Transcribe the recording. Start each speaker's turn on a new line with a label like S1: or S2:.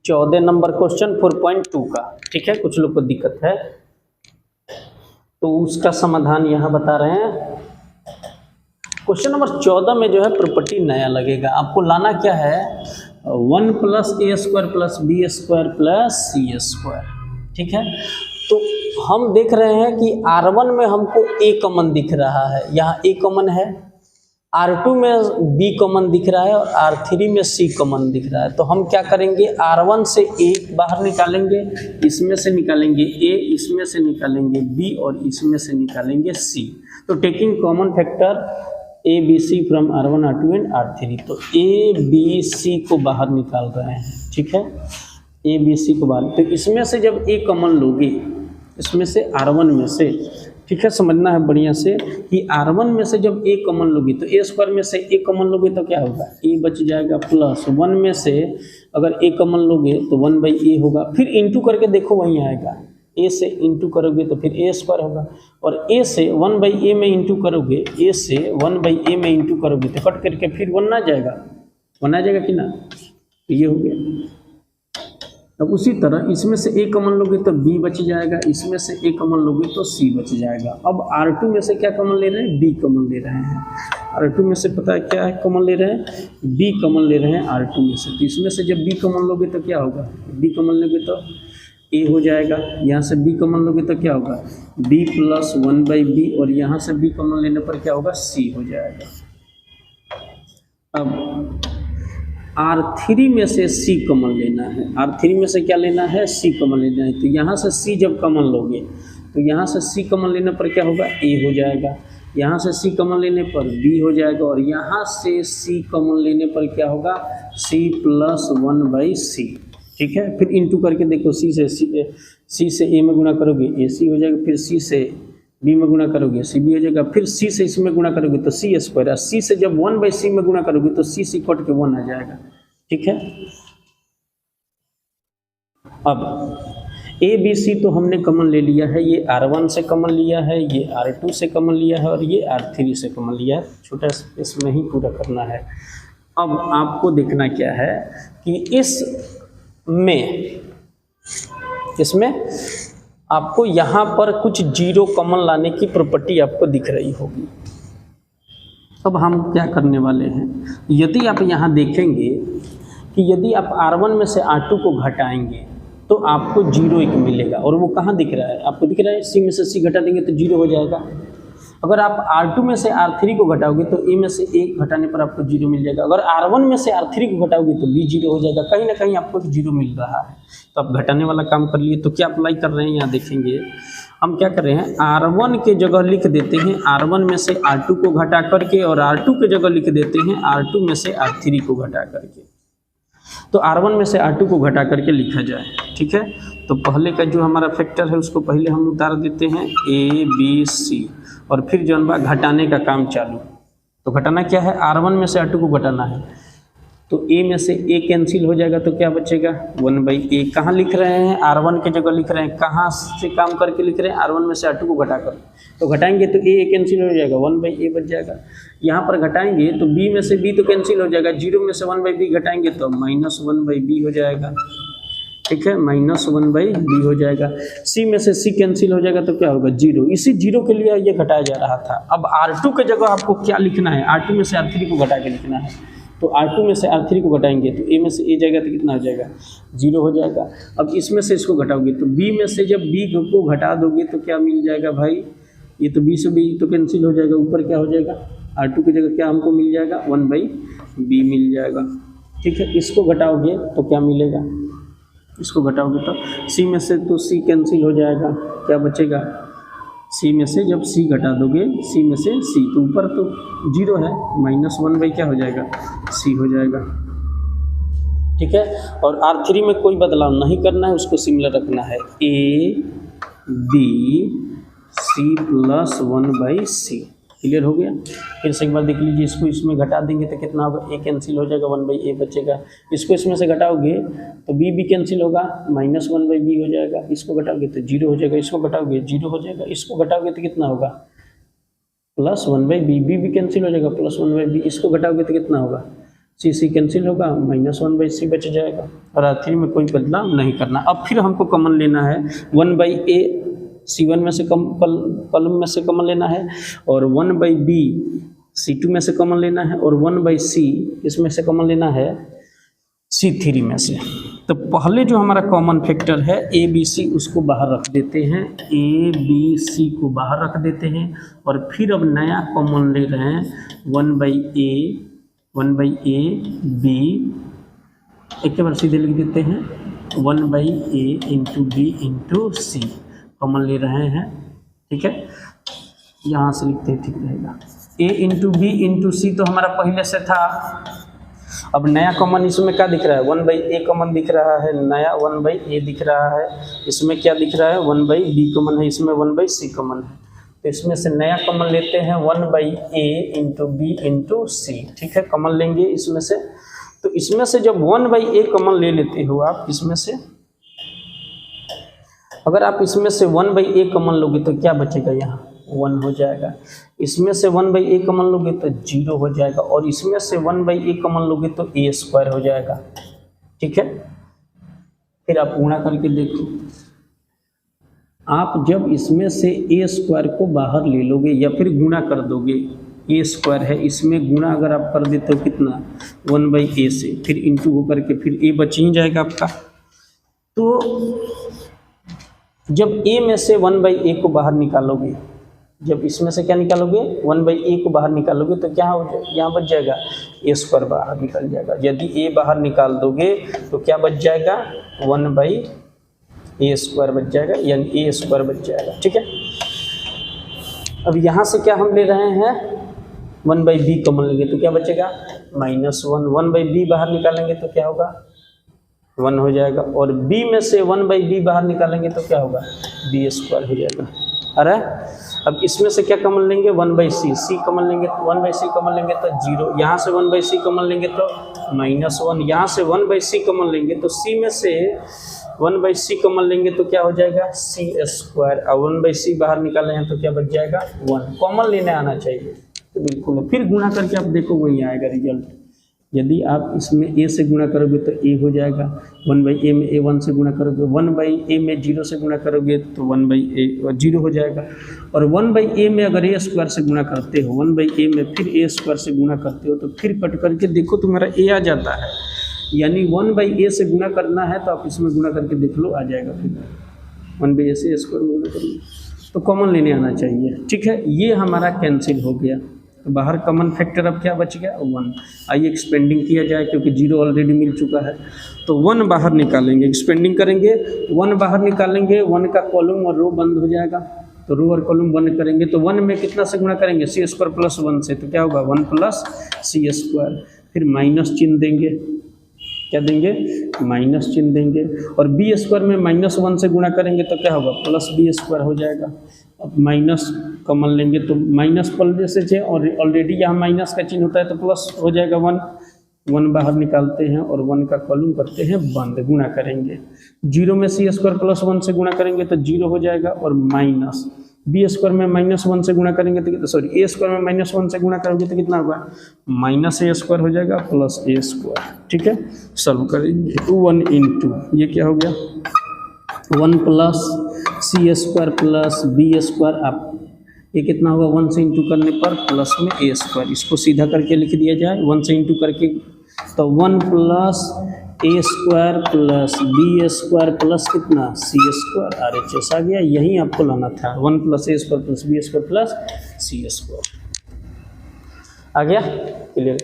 S1: 14 number question 4.2 का, ठीक है। कुछ लोग को दिक्कत है तो उसका समाधान यहाँ बता रहे हैं। क्वेश्चन नंबर 14 में जो है प्रॉपर्टी नया लगेगा। आपको लाना क्या है, 1 + a² + b² + c², ठीक है। तो हम देख रहे हैं कि R1 में हमको a कॉमन दिख रहा है, यहाँ a कॉमन है, R2 में b कॉमन दिख रहा है और R3 में c कॉमन दिख रहा है। तो हम क्या करेंगे, R1 से a बाहर निकालेंगे, इसमें से निकालेंगे a, इसमें से निकालेंगे b और इसमें से निकालेंगे c। तो taking common factor a b c from R1 R2 and R3, तो a b c को बाहर निकाल रहे हैं, ठीक है। a b c को बाहर, तो इसमें से जब a कॉमन लोगे, इसमें से R1 में से, ठीक है, समझना है बढ़िया से कि R1 में से जब a कॉमन लोगी तो a² में से a कॉमन लोगे तो क्या होगा, a बच जाएगा, प्लस 1 में से अगर a कॉमन लोगे तो 1/a होगा, फिर इंटू करके देखो वहीं आएगा, a से इंटू करोगे तो फिर a² होगा, और a से 1/a में इंटू करोगे, a से 1/a में इंटू करोगे तो कट करके फिर 1 आ जाएगा, 1 आ जाएगा कि ना, तो ये हो गया। अब उसी तरह इसमें से a कॉमन लोगे तो b बच जाएगा, इसमें से a कॉमन लोगे तो c बच जाएगा। अब R2 में से क्या कॉमन ले रहे हैं, b कॉमन ले रहे हैं। R2 में से पता है क्या है कॉमन ले रहे हैं, b कॉमन ले रहे हैं R2 में से। तो इसमें से जब b कॉमन लोगे तो क्या होगा, b कॉमन लोगे तो a हो जाएगा, यहाँ से b कॉमन लोगे तो क्या होगा, b + 1/b, और यहाँ से b कॉमन लेने पर क्या होगा, c हो जाएगा। अब R3 में से C कॉमन लेना है, R3 में से क्या लेना है, C कॉमन लेना है। तो यहाँ से C जब कॉमन लोगे तो यहाँ से C कॉमन लेने पर क्या होगा, A हो जाएगा, यहाँ से C कॉमन लेने पर B हो जाएगा, और यहाँ से C कॉमन लेने पर क्या होगा, C + 1/C, ठीक है। फिर इंटू करके देखो, C से A में गुणा करोगे AC हो जाएगा, फिर C से b में गुणा करोगे CB हो जाएगा, फिर c से इसमें गुणा करोगे तो c², c से जब 1/c में गुणा करोगे तो c कट के 1 आ जाएगा, ठीक है। अब a b c तो हमने कॉमन ले लिया है, ये R1 से कॉमन लिया है, ये R2 से कॉमन लिया है और ये R3 से कॉमन लिया है, छोटा स्पेस में ही पूरा करना है। अब आपको देखना क्या है कि इसमें आपको यहाँ पर कुछ जीरो कॉमन लाने की प्रॉपर्टी आपको दिख रही होगी। अब हम क्या करने वाले हैं, यदि आप यहाँ देखेंगे कि यदि आप R1 में से R2 को घटाएंगे तो आपको 0 1 मिलेगा, और वो कहाँ दिख रहा है, आपको दिख रहा है C में से C घटा देंगे तो 0 हो जाएगा। अगर आप R2 में से R3 को घटाओगे तो A में से A घटाने पर आपको 0 मिल जाएगा। अगर R1 में से R3 को घटाओगे तो B 0 हो जाएगा। कहीं ना कहीं आपको 0 मिल रहा है, तो आप घटाने वाला काम कर लिए। तो क्या अप्लाई कर रहे हैं, यहाँ देखेंगे हम क्या कर रहे हैं, R1 के जगह लिख देते हैं R1 में से R2 को घटा करके, और R2 के जगह लिख देते हैं R2 में से R3 को घटा करके। तो R1 में से R2 को घटा करके लिखा जाए, ठीक है। तो पहले का जो हमारा फैक्टर है उसको पहले हम उतार देते हैं A B C, और फिर जो है घटाने का काम चालू। तो घटाना क्या है, R1 में से R2 को घटाना है, तो A में से A कैंसिल हो जाएगा, तो क्या बचेगा 1/A। कहाँ लिख रहे हैं, R1 के जगह लिख रहे हैं, कहाँ से काम करके लिख रहे हैं, R1 में से R2 को घटा कर। तो घटाएंगे तो A कैंसिल हो जाएगा, 1/A बच जाएगा। यहाँ पर घटाएंगे तो B में से B तो कैंसिल हो जाएगा, 0 में से 1/B घटाएंगे तो -1/B हो जाएगा, ठीक है, -1/B हो जाएगा। C में से C कैंसिल हो जाएगा तो क्या होगा 0। इसी 0 के लिए ये घटाया जा रहा था। अब R2 के जगह आपको क्या लिखना है, R2 में से R3 को घटा के लिखना है। तो R2 में से R3 को घटाएंगे तो A में से A जाएगा तो कितना हो जाएगा 0 हो जाएगा। अब इसमें से इसको घटाओगे तो B में से जब B को घटा दोगे तो क्या मिल जाएगा भाई, ये तो B से B तो कैंसिल हो जाएगा, ऊपर क्या हो जाएगा R2 की जगह क्या हमको मिल जाएगा 1/B मिल जाएगा, ठीक है। इसको घटाओगे तो क्या मिलेगा, इसको घटाओगे तो C में से तो C कैंसिल हो जाएगा, क्या बचेगा, C में से जब C घटा दोगे, C में से C तो ऊपर तो 0 है, -1/, क्या हो जाएगा C हो जाएगा, ठीक है। और R3 में कोई बदलाव नहीं करना है, उसको सिमिलर रखना है A B C + 1/C। Clear हो गया। फिर से एक बार देख लीजिए, इसको इसमें घटा देंगे तो कितना होगा, A कैंसिल हो जाएगा, 1/A बचेगा। इसको इसमें से घटाओगे तो B कैंसिल होगा, -1/B हो जाएगा। इसको घटाओगे तो 0 हो जाएगा, इसको घटाओगे 0 हो जाएगा, इसको घटाओगे तो कितना होगा +1/B, B कैंसिल हो जाएगा, +1/B। इसको घटाओगे तो कितना होगा सी कैंसिल होगा, -1/c बच जाएगा और आखिर में कोई बदलाव नहीं करना। अब फिर हमको कॉमन लेना है 1/a, C1 में से कॉलम में से कॉमन लेना है, और 1/b C2 में से कॉमन लेना है, और 1/c इसमें से कॉमन लेना है C3 में से। तो पहले जो हमारा कॉमन फैक्टर है ए बी सी उसको बाहर रख देते हैं, ए बी सी को बाहर रख देते हैं, और फिर अब नया कॉमन ले रहे हैं 1/a b, एक के बार सीधे लिख देते हैं 1/a इंटू बी इंटू सी कॉमन ले रहे हैं, ठीक है, यहाँ से लिखते हैं ठीक रहेगा। a इंटू बी इंटू सी तो हमारा पहले से था, अब नया कॉमन इसमें क्या दिख रहा है 1/a कॉमन दिख रहा है, नया 1/a दिख रहा है, इसमें क्या दिख रहा है 1/b कॉमन है, इसमें 1/c कॉमन है, तो इसमें से नया कॉमन लेते हैं 1/a इंटू बी इंटू सी, ठीक है, कॉमन लेंगे इसमें से। तो इसमें से जब 1/a कॉमन ले लेते हो आप इसमें से, अगर आप इसमें से 1/a कॉमन लोगे तो क्या बचेगा, यहाँ 1 हो जाएगा, इसमें से 1/a कॉमन लोगे तो 0 हो जाएगा, और इसमें से 1/a कॉमन लोगे तो a² हो जाएगा, ठीक है। फिर आप गुणा करके देखो, आप जब इसमें से a² को बाहर ले लोगे या फिर गुणा कर दोगे, a² है इसमें गुणा अगर आप कर देते हो कितना 1/a से, फिर इंटू होकर के फिर a बच ही जाएगा आपका। तो जब a में से 1/a को बाहर निकालोगे, जब इसमें से क्या निकालोगे 1/a को बाहर निकालोगे तो क्या हो जाएगा, यहाँ बच जाएगा a² बाहर निकल जाएगा। यदि a बाहर निकाल दोगे तो क्या बच जाएगा 1/a² बच जाएगा, यानी a² बच जाएगा, ठीक है। अब यहाँ से क्या हम ले रहे हैं 1/b कॉमन लेंगे तो क्या बचेगा -1, 1/b बाहर निकालेंगे तो क्या होगा 1 हो जाएगा, और b में से 1/b बाहर निकालेंगे तो क्या होगा b² हो जाएगा। अरे अब इसमें से क्या कॉमन लेंगे 1/c, c कॉमन लेंगे, 1/c कॉमन लेंगे तो 0, यहाँ से 1/c कॉमन लेंगे तो -1, यहाँ से 1/c कॉमन लेंगे तो c में से 1/c कॉमन लेंगे तो क्या हो जाएगा c², और 1/c बाहर निकाले हैं तो क्या बच जाएगा 1, कॉमन लेने आना चाहिए, तो बिल्कुल। फिर गुणा करके आप देखो वही आएगा रिजल्ट। यदि आप इसमें a से गुणा करोगे तो a हो जाएगा, 1/a में a1 से गुणा करोगे, 1/a में 0 से गुणा करोगे तो 1/a 0 हो जाएगा, और 1/a में अगर a² से गुणा करते हो, 1/a में फिर a² से गुणा करते हो तो फिर कट करके देखो तुम्हारा a आ जाता है, यानी 1/a से गुणा करना है तो आप इसमें गुणा करके देख लो आ जाएगा, फिर 1/a से a² में गुणा कर लो, तो कॉमन लेने आना चाहिए, ठीक है। ये हमारा कैंसिल हो गया, तो बाहर कॉमन फैक्टर अब क्या बच गया 1। आइए एक्सपेंडिंग किया जाए, क्योंकि 0 ऑलरेडी मिल चुका है, तो 1 बाहर निकालेंगे, एक्सपेंडिंग करेंगे, 1 बाहर निकालेंगे, 1 का कॉलम और रो बंद हो जाएगा, तो रो और कॉलम बंद करेंगे तो 1 में कितना से गुणा करेंगे c² + 1 से, तो क्या होगा 1 + c², फिर माइनस चिन्ह देंगे, क्या देंगे माइनस चिन्ह देंगे, और b² में -1 से गुणा करेंगे तो क्या होगा +b² हो जाएगा। अब माइनस कॉमन लेंगे तो माइनस पलटे से चाहिए, और ऑलरेडी यहाँ माइनस का चिन्ह होता है तो प्लस हो जाएगा 1 बाहर निकालते हैं और 1 का कॉलम करते हैं बंद, गुणा करेंगे, 0 में c² + 1 से गुणा करेंगे तो 0 हो जाएगा, और माइनस b² में -1 से गुणा करेंगे तो सॉरी a² में -1 से गुणा करोगे तो कितना होगा -a² हो जाएगा + a², ठीक है। सॉल्व करेंगे 1 इंटू ये क्या हो गया 1 + c² + b², आप ये कितना होगा 1 से इंटू करने पर प्लस में a², इसको सीधा करके लिख दिया जाए 1 से इंटू करके, तो 1 + a² + b² प्लस कितना c² RHS आ गया, यही आपको लाना था 1 + a² + b² + c², आ गया क्लियर।